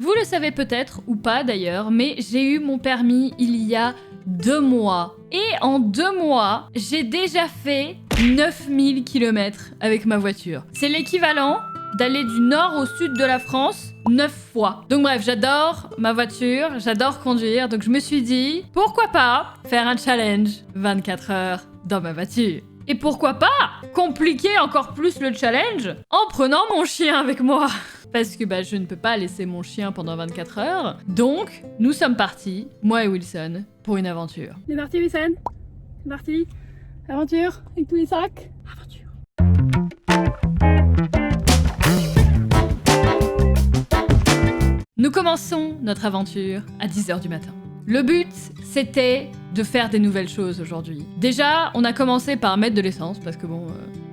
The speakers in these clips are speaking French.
Vous le savez peut-être, ou pas d'ailleurs, mais j'ai eu mon permis il y a 2 mois. Et en 2 mois, j'ai déjà fait 9000 km avec ma voiture. C'est l'équivalent d'aller du nord au sud de la France 9 fois. Donc bref, j'adore ma voiture, j'adore conduire, donc je me suis dit, pourquoi pas faire un challenge 24 heures dans ma voiture. Et pourquoi pas compliquer encore plus le challenge en prenant mon chien avec moi. Parce que je ne peux pas laisser mon chien pendant 24 heures. Donc, nous sommes partis, moi et Wilson, pour une aventure. C'est parti Wilson. C'est parti. Aventure, avec tous les sacs. Aventure. Nous commençons notre aventure à 10h du matin. Le but, c'était de faire des nouvelles choses aujourd'hui. Déjà, on a commencé par mettre de l'essence, parce que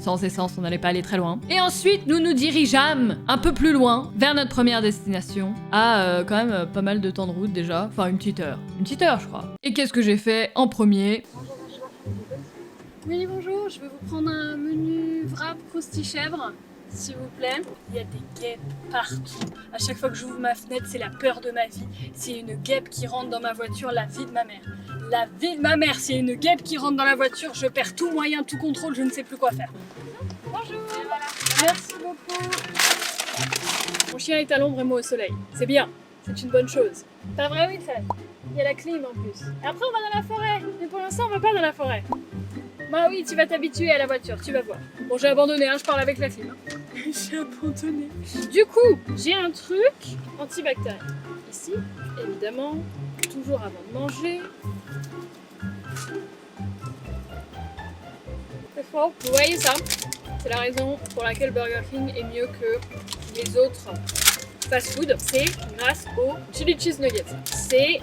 sans essence, on n'allait pas aller très loin. Et ensuite, nous nous dirigeâmes un peu plus loin, vers notre première destination, à quand même pas mal de temps de route déjà, enfin une petite heure. Une petite heure, je crois. Et qu'est-ce que j'ai fait en premier? Oui, bonjour, je vais vous prendre un menu wrap croustille chèvre, s'il vous plaît. Il y a des guêpes partout. À chaque fois que j'ouvre ma fenêtre, c'est la peur de ma vie. S'il y a une guêpe qui rentre dans ma voiture, la vie de ma mère. La vie de ma mère, s'il y a une guêpe qui rentre dans la voiture, je perds tout moyen, tout contrôle, je ne sais plus quoi faire. Bonjour, voilà. Merci beaucoup. Mon chien est à l'ombre et moi au soleil. C'est bien, c'est une bonne chose. Pas vrai, Wilson? Il y a la clim en plus. Et après, on va dans la forêt. Mais pour l'instant, on va pas dans la forêt. Bah oui, tu vas t'habituer à la voiture, tu vas voir. Bon, j'ai abandonné, je parle avec la clim. J'ai abandonné. Du coup, j'ai un truc antibactérien. Ici, évidemment, toujours avant de manger. C'est fort. Vous voyez ça? C'est la raison pour laquelle Burger King est mieux que les autres fast-food. C'est grâce aux chili cheese nuggets. C'est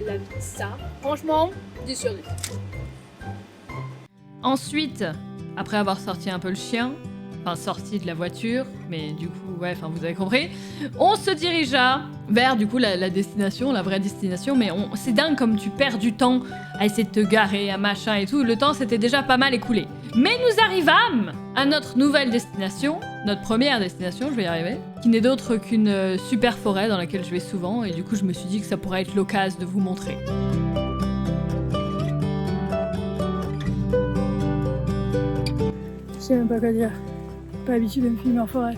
la vie. Ça, franchement, 10 sur 10. Ensuite, après avoir sorti un peu le chien, enfin sorti de la voiture, mais du coup, vous avez compris, on se dirigea vers du coup la destination, la vraie destination, mais c'est dingue comme tu perds du temps à essayer de te garer, à machin et tout, le temps s'était déjà pas mal écoulé. Mais nous arrivâmes à notre nouvelle destination, notre première destination, je vais y arriver, qui n'est d'autre qu'une super forêt dans laquelle je vais souvent, et du coup je me suis dit que ça pourrait être l'occasion de vous montrer. Je sais même pas quoi dire. Pas habituée de me filmer en forêt,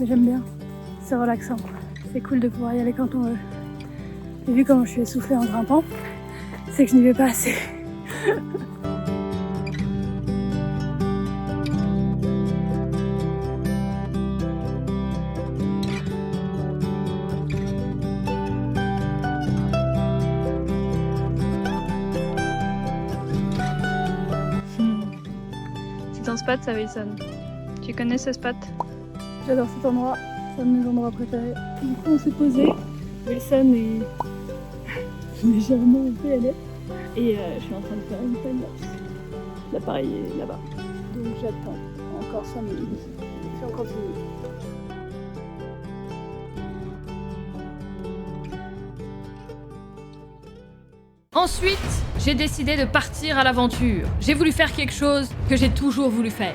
mais j'aime bien. C'est relaxant. C'est cool de pouvoir y aller quand on veut. Et vu comment je suis essoufflée en grimpant, c'est que je n'y vais pas assez. C'est un spot ça, Wilson. Tu connais ce spot? J'adore cet endroit, c'est un de mes endroits préférés. Du coup on s'est posé, Wilson est légèrement en PLS et je suis en train de faire une time-lapse. L'appareil est là-bas, donc j'attends encore 5 minutes et puis on continue. Ensuite, j'ai décidé de partir à l'aventure. J'ai voulu faire quelque chose que j'ai toujours voulu faire.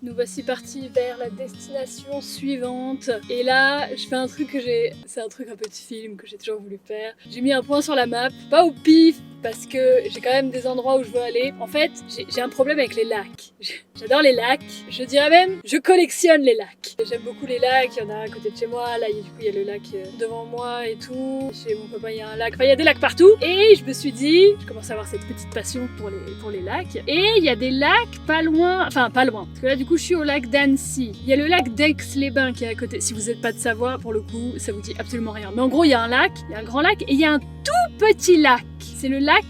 Nous voici partis vers la destination suivante. Et là, je fais un truc c'est un truc un peu de film que j'ai toujours voulu faire. J'ai mis un point sur la map, pas au pif, parce que j'ai quand même des endroits où je veux aller. En fait, j'ai un problème avec les lacs. J'adore les lacs. Je dirais même, je collectionne les lacs. J'aime beaucoup les lacs. Il y en a un à côté de chez moi. Là, il y a le lac devant moi et tout. Chez mon copain, il y a un lac. Enfin, il y a des lacs partout. Et je me suis dit, je commence à avoir cette petite passion pour les lacs. Et il y a des lacs pas loin. Enfin, pas loin. Parce que là, du coup, je suis au lac d'Annecy. Il y a le lac d'Aix-les-Bains qui est à côté. Si vous n'êtes pas de Savoie, pour le coup, ça vous dit absolument rien. Mais en gros, il y a un lac, il y a un grand lac et il y a un tout petit lac. C'est le lac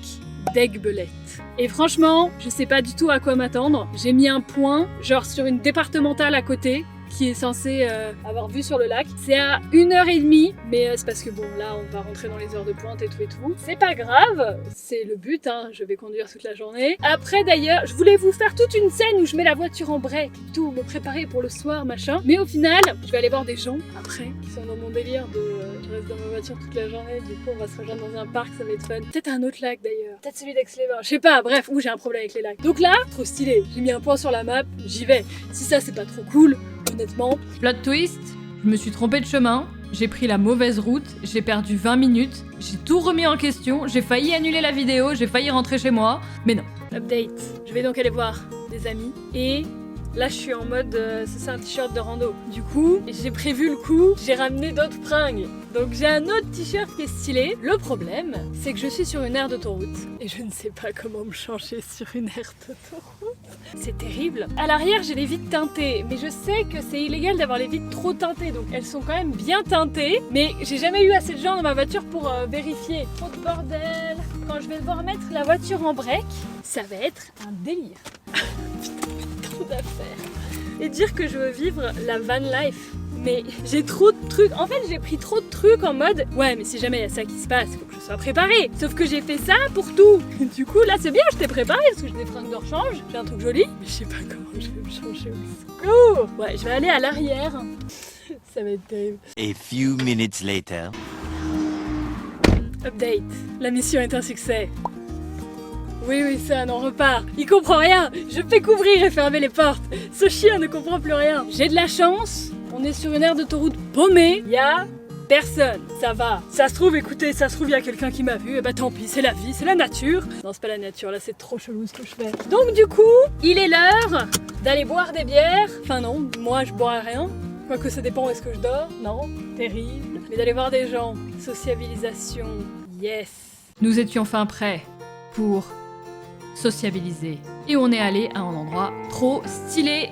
d'Aiguebelette. Et franchement, je sais pas du tout à quoi m'attendre. J'ai mis un point, genre sur une départementale à côté. qui est censé avoir vue sur le lac. C'est à 1h30, mais c'est parce que bon, là, on va rentrer dans les heures de pointe et tout. C'est pas grave, c'est le but, hein, je vais conduire toute la journée. Après, d'ailleurs, je voulais vous faire toute une scène où je mets la voiture en break, tout, me préparer pour le soir, machin. Mais au final, je vais aller voir des gens, après, qui sont dans mon délire de je reste dans ma voiture toute la journée, du coup, on va se rejoindre dans un parc, ça va être fun. Peut-être un autre lac, d'ailleurs. Peut-être celui d'Aix-les-Bains, je sais pas, bref, j'ai un problème avec les lacs. Donc là, trop stylé, j'ai mis un point sur la map, j'y vais. Si ça, c'est pas trop cool, honnêtement. Plot twist, je me suis trompée de chemin, j'ai pris la mauvaise route, j'ai perdu 20 minutes, j'ai tout remis en question, j'ai failli annuler la vidéo, j'ai failli rentrer chez moi, mais non. Update, je vais donc aller voir des amis et là je suis en mode c'est un t-shirt de rando. Du coup, j'ai prévu le coup, j'ai ramené d'autres fringues. Donc j'ai un autre t-shirt qui est stylé. Le problème, c'est que je suis sur une aire d'autoroute et je ne sais pas comment me changer sur une aire d'autoroute. C'est terrible. À l'arrière, j'ai les vitres teintées, mais je sais que c'est illégal d'avoir les vitres trop teintées, donc elles sont quand même bien teintées. Mais j'ai jamais eu assez de gens dans ma voiture pour vérifier. Trop de bordel. Quand je vais devoir mettre la voiture en break, ça va être un délire. Putain, trop d'affaires. Et dire que je veux vivre la van life. Mais j'ai trop de trucs. En fait, j'ai pris trop de trucs en mode ouais, mais si jamais il y a ça qui se passe, faut que je sois préparée. Sauf que j'ai fait ça pour tout. Du coup, là, c'est bien, je t'ai préparée parce que j'ai des fringues de rechange. J'ai un truc joli, mais je sais pas comment je vais me changer au secours. Ouais, je vais aller à l'arrière. Ça va être terrible. A few minutes later. Update. La mission est un succès. Oui, ça, on repart. Il comprend rien. Je fais qu'ouvrir et fermer les portes. Ce chien ne comprend plus rien. J'ai de la chance. On est sur une aire d'autoroute paumée. Il y a personne. Ça va. Ça se trouve, écoutez, ça se trouve, il y a quelqu'un qui m'a vu. Et bah tant pis, c'est la vie, c'est la nature. Non, c'est pas la nature, là, c'est trop chelou ce que je fais. Donc du coup, il est l'heure d'aller boire des bières. Enfin non, moi je boirai rien. Quoique ça dépend où est-ce que je dors. Non, terrible. Mais d'aller voir des gens. Sociabilisation. Yes. Nous étions enfin prêts pour sociabiliser. Et on est allé à un endroit trop stylé.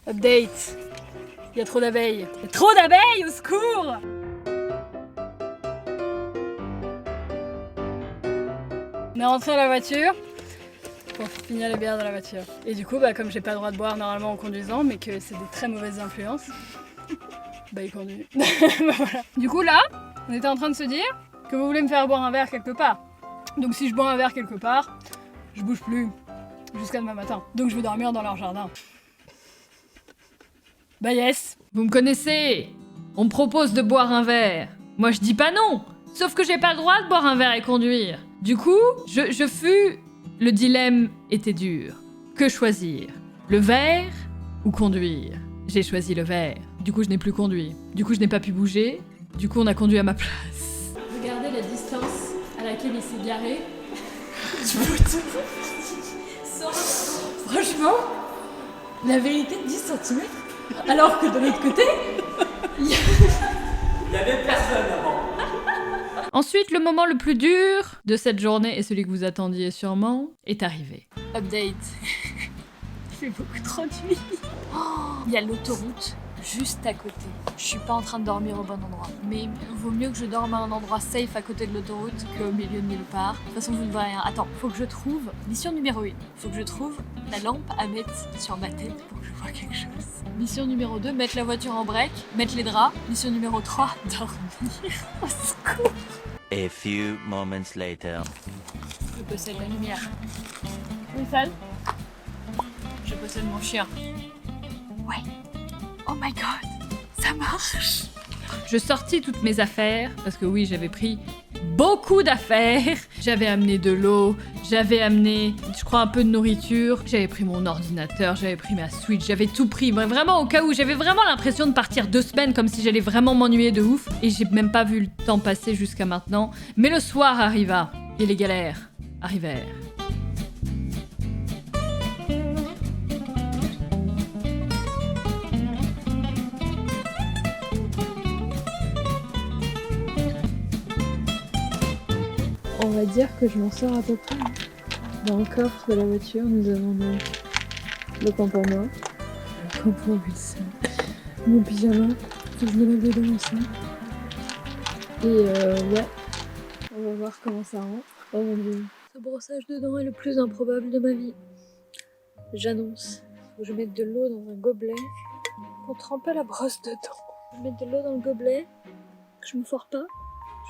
Update. Il y a trop d'abeilles. Il y a trop d'abeilles, au secours! On est rentré à la voiture pour finir les bières dans la voiture. Et du coup, comme j'ai pas le droit de boire normalement en conduisant, mais que c'est des très mauvaises influences, il conduit. Voilà. Du coup là, on était en train de se dire que vous voulez me faire boire un verre quelque part. Donc si je bois un verre quelque part, je bouge plus jusqu'à demain matin. Donc je vais dormir dans leur jardin. Bah yes. Vous me connaissez. On me propose de boire un verre. Moi je dis pas non. Sauf que j'ai pas le droit de boire un verre et conduire. Du coup, je fus... Le dilemme était dur. Que choisir? Le verre ou conduire? J'ai choisi le verre. Du coup, je n'ai plus conduit. Du coup, je n'ai pas pu bouger. Du coup, on a conduit à ma place. Regardez la distance à laquelle il s'est garé. Franchement, la vérité, 10 cm. Alors que de l'autre côté, il y avait personne avant. Ensuite, le moment le plus dur de cette journée, et celui que vous attendiez sûrement, est arrivé. Update. Il fait beaucoup trop de nuit. Il y a l'autoroute juste à côté. Je suis pas en train de dormir au bon endroit. Mais vaut mieux que je dorme à un endroit safe à côté de l'autoroute qu'au milieu de nulle part. De toute façon, vous ne verrez rien. Attends, faut que je trouve... Mission numéro 1. Faut que je trouve la lampe à mettre sur ma tête pour que je vois quelque chose. Mission numéro 2, mettre la voiture en break, mettre les draps. Mission numéro 3, dormir. Au secours. A few moments later. Je possède la lumière. Oui, Sal? Je possède mon chien. Ouais. Oh my god, ça marche. Je sortis toutes mes affaires, parce que oui, j'avais pris beaucoup d'affaires. J'avais amené de l'eau, j'avais amené, je crois, un peu de nourriture. J'avais pris mon ordinateur, j'avais pris ma Switch, j'avais tout pris. Mais vraiment au cas où, j'avais vraiment l'impression de partir 2 semaines comme si j'allais vraiment m'ennuyer de ouf. Et j'ai même pas vu le temps passer jusqu'à maintenant. Mais le soir arriva, et les galères arrivèrent. on va dire que je m'en sors à peu près. Dans le coffre de la voiture, nous avons donc le camp pour moi, le camp pour Wilson, mon pyjama, que je me lave les dents aussi. Et ouais, on va voir comment ça rentre. Oh mon dieu, ce brossage de dents est le plus improbable de ma vie. J'annonce, faut que je mette de l'eau dans un gobelet pour tremper la brosse de dents. Je vais mettre de l'eau dans le gobelet, que je me foire pas,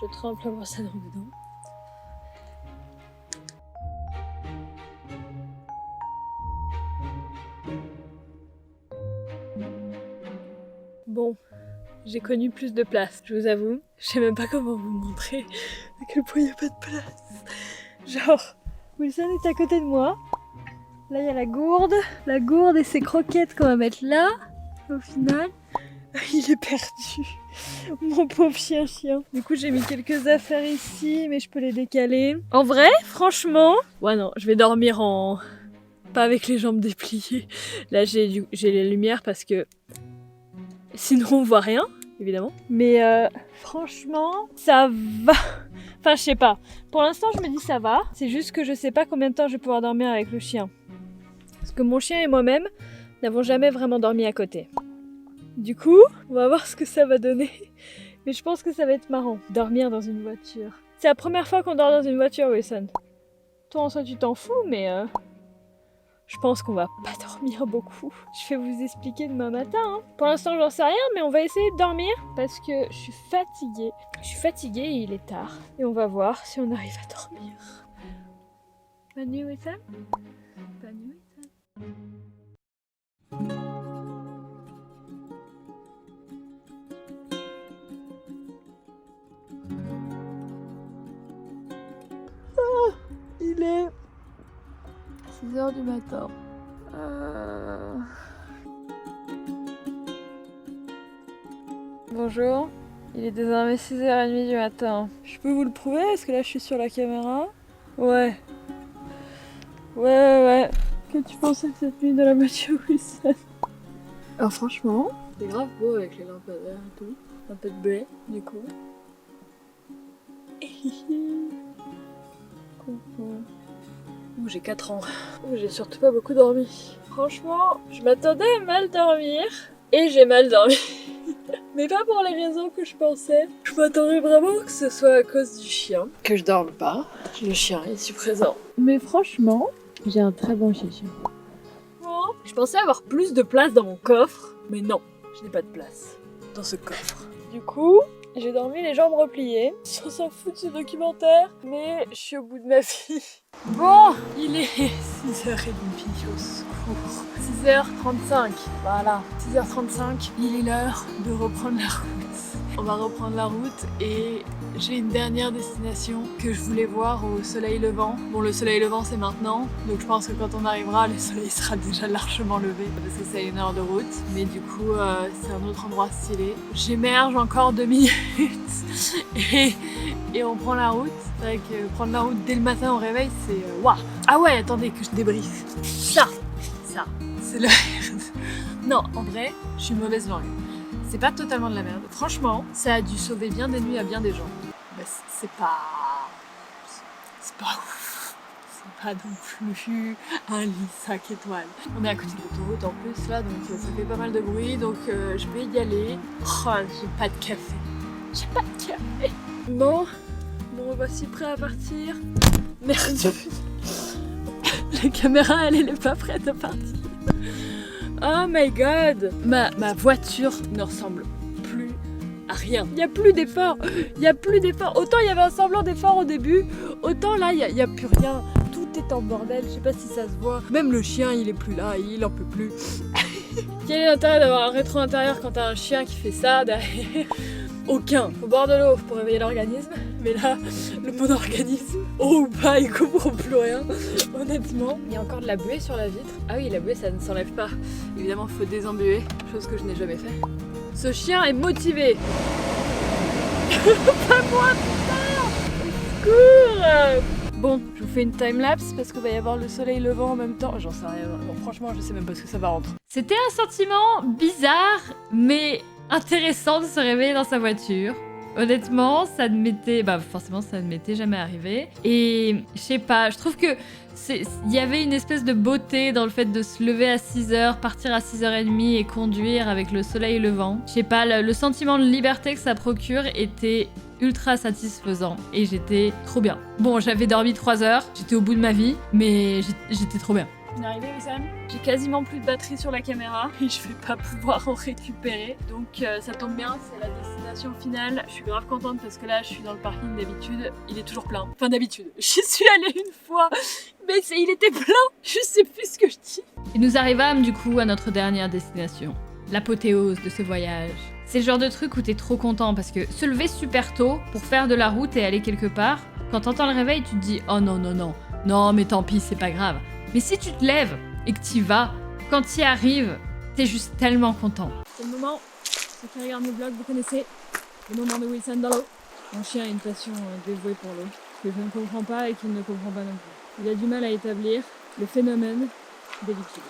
je trempe la brosse à dents dedans. Bon, j'ai connu plus de place, je vous avoue. Je sais même pas comment vous montrer à quel point il n'y a pas de place. Genre, Wilson est à côté de moi. Là, il y a la gourde et ses croquettes qu'on va mettre là. Au final, il est perdu. Mon pauvre chien. Du coup, j'ai mis quelques affaires ici, mais je peux les décaler. En vrai, franchement, ouais non, je vais dormir en... pas avec les jambes dépliées. Là, j'ai les lumières parce que sinon on voit rien, évidemment. Mais franchement, ça va. Enfin, je sais pas. Pour l'instant, je me dis ça va. C'est juste que je sais pas combien de temps je vais pouvoir dormir avec le chien. Parce que mon chien et moi-même n'avons jamais vraiment dormi à côté. Du coup, on va voir ce que ça va donner. Mais je pense que ça va être marrant, dormir dans une voiture. C'est la première fois qu'on dort dans une voiture, Wilson. Toi, en soi, tu t'en fous, mais... je pense qu'on va pas dormir beaucoup. Je vais vous expliquer demain matin. Hein. Pour l'instant, j'en sais rien, mais on va essayer de dormir parce que je suis fatiguée. Je suis fatiguée et il est tard. Et on va voir si on arrive à dormir. Bonne nuit, Wilson. Bonne nuit, Wilson. Ah, il est 6h du matin. Bonjour, il est désormais 6h30 du matin. Je peux vous le prouver? Est-ce que là je suis sur la caméra? Ouais. Ouais. Que tu pensais de cette nuit de la voiture, Wilson? Alors franchement, c'est grave beau avec les lampadaires et tout. Un peu de blé, du coup. Coucou. J'ai 4 ans. J'ai surtout pas beaucoup dormi. Franchement, je m'attendais à mal dormir. Et j'ai mal dormi. Mais pas pour les raisons que je pensais. Je m'attendais vraiment que ce soit à cause du chien. Que je dorme pas. Le chien est ici présent. Mais franchement, j'ai un très bon chien. Bon, je pensais avoir plus de place dans mon coffre. Mais non, je n'ai pas de place dans ce coffre. Du coup... j'ai dormi les jambes repliées. On s'en fout de ce documentaire, mais je suis au bout de ma vie. Bon, il est 6h30 au secours. 6h35, voilà. 6h35, il est l'heure de reprendre la route. On va reprendre la route et j'ai une dernière destination que je voulais voir au soleil levant. Bon, le soleil levant c'est maintenant, donc je pense que quand on arrivera, le soleil sera déjà largement levé parce que c'est 1 heure de route. Mais du coup, c'est un autre endroit stylé. J'émerge encore 2 minutes et on prend la route. C'est vrai que prendre la route dès le matin au réveil, c'est waouh. Ah ouais, attendez que je débriefe. Ça, c'est la merde. Non, en vrai, je suis mauvaise langue. C'est pas totalement de la merde. Franchement, ça a dû sauver bien des nuits à bien des gens. Bah, c'est pas ouf. C'est pas non plus un lit 5 étoiles. On est à côté de l'autoroute en plus là, donc ça fait pas mal de bruit, donc je vais y aller. Oh, j'ai pas de café. Bon, me voici prêt à partir. Merde. La caméra, elle est pas prête à partir. Oh my god. Ma voiture ne ressemble plus à rien. Il y a plus d'effort. Autant il y avait un semblant d'effort au début, autant là il y a plus rien. Tout est en bordel, je sais pas si ça se voit. Même le chien, il est plus là, il en peut plus. Quel est l'intérêt d'avoir un rétro intérieur quand t'as un chien qui fait ça derrière? Aucun. Au bord de l'eau pour réveiller l'organisme, mais là, mon organisme, haut ou pas, il comprend plus rien, honnêtement. Il y a encore de la buée sur la vitre. Ah oui, la buée, ça ne s'enlève pas. Évidemment, il faut désembuer, chose que je n'ai jamais fait. Ce chien est motivé. Pas moi, putain! Au secours! Bon, je vous fais une time-lapse parce qu'il va y avoir le soleil levant en même temps. J'en sais rien. Bon, franchement, je sais même pas ce que ça va rentrer. C'était un sentiment bizarre, mais intéressant de se réveiller dans sa voiture. Honnêtement, ça ne m'était... Bah forcément, ça ne m'était jamais arrivé. Et je sais pas, je trouve que il y avait une espèce de beauté dans le fait de se lever à 6h, partir à 6h30 et conduire avec le soleil levant. Je sais pas, le sentiment de liberté que ça procure était ultra satisfaisant et j'étais trop bien. Bon, j'avais dormi 3 heures, j'étais au bout de ma vie, mais j'étais trop bien. On est arrivé, Wissam. J'ai quasiment plus de batterie sur la caméra et je vais pas pouvoir en récupérer. Donc ça tombe bien, c'est la destination finale. Je suis grave contente parce que là, je suis dans le parking d'habitude. Il est toujours plein. Enfin, d'habitude. J'y suis allée une fois, mais il était plein. Je sais plus ce que je dis. Et nous arrivâmes du coup à notre dernière destination. L'apothéose de ce voyage. C'est le genre de truc où t'es trop content parce que se lever super tôt pour faire de la route et aller quelque part, quand t'entends le réveil, tu te dis « Oh non, non, non. Non, mais tant pis, c'est pas grave. » Mais si tu te lèves et que t'y vas, quand t'y arrives, t'es juste tellement content. C'est le moment, ceux qui regardent mes vlogs, vous connaissez, le moment de Wilson dans l'eau. Mon chien a une passion dévouée pour l'eau, que je ne comprends pas et qu'il ne comprend pas non plus. Il a du mal à établir le phénomène des liquides.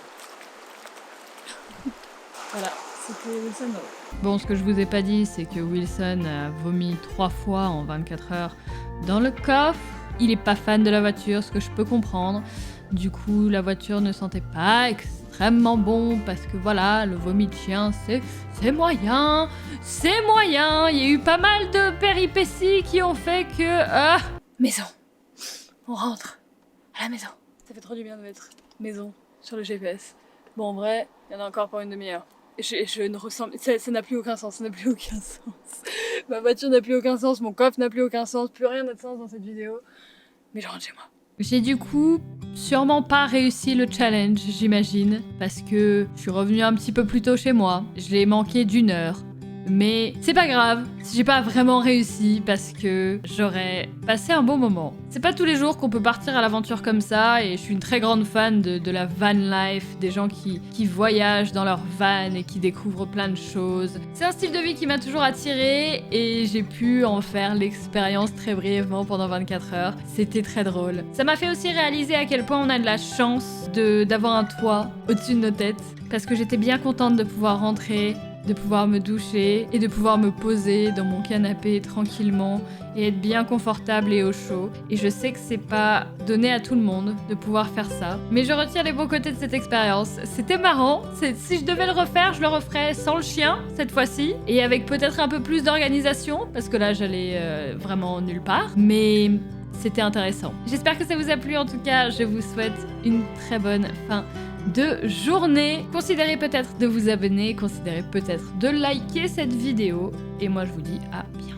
Voilà, c'était Wilson dans l'eau. Bon, ce que je vous ai pas dit, c'est que Wilson a vomi 3 fois en 24 heures dans le coffre. Il est pas fan de la voiture, ce que je peux comprendre. Du coup, la voiture ne sentait pas extrêmement bon parce que voilà, le vomi de chien, c'est moyen. C'est moyen. Il y a eu pas mal de péripéties qui ont fait que... Maison. On rentre à la maison. Ça fait trop du bien de mettre maison sur le GPS. Bon, en vrai, il y en a encore pour une demi-heure. Je ne ressens... Ça n'a plus aucun sens, ça n'a plus aucun sens. Ma voiture n'a plus aucun sens, mon coffre n'a plus aucun sens, plus rien n'a de sens dans cette vidéo. Mais je rentre chez moi. J'ai du coup sûrement pas réussi le challenge, j'imagine, parce que je suis revenue un petit peu plus tôt chez moi. Je l'ai manqué d'1 heure. Mais c'est pas grave si j'ai pas vraiment réussi parce que j'aurais passé un bon moment. C'est pas tous les jours qu'on peut partir à l'aventure comme ça et je suis une très grande fan de la van life, des gens qui voyagent dans leur van et qui découvrent plein de choses. C'est un style de vie qui m'a toujours attirée et j'ai pu en faire l'expérience très brièvement pendant 24 heures. C'était très drôle. Ça m'a fait aussi réaliser à quel point on a de la chance d'avoir un toit au-dessus de nos têtes parce que j'étais bien contente de pouvoir rentrer, de pouvoir me doucher et de pouvoir me poser dans mon canapé tranquillement et être bien confortable et au chaud. Et je sais que c'est pas donné à tout le monde de pouvoir faire ça. Mais je retire les bons côtés de cette expérience. C'était marrant. Si je devais le refaire, je le referais sans le chien cette fois-ci et avec peut-être un peu plus d'organisation parce que là j'allais vraiment nulle part. Mais c'était intéressant. J'espère que ça vous a plu. En tout cas, je vous souhaite une très bonne fin de journée. Considérez peut-être de vous abonner, considérez peut-être de liker cette vidéo. Et moi, je vous dis à bientôt.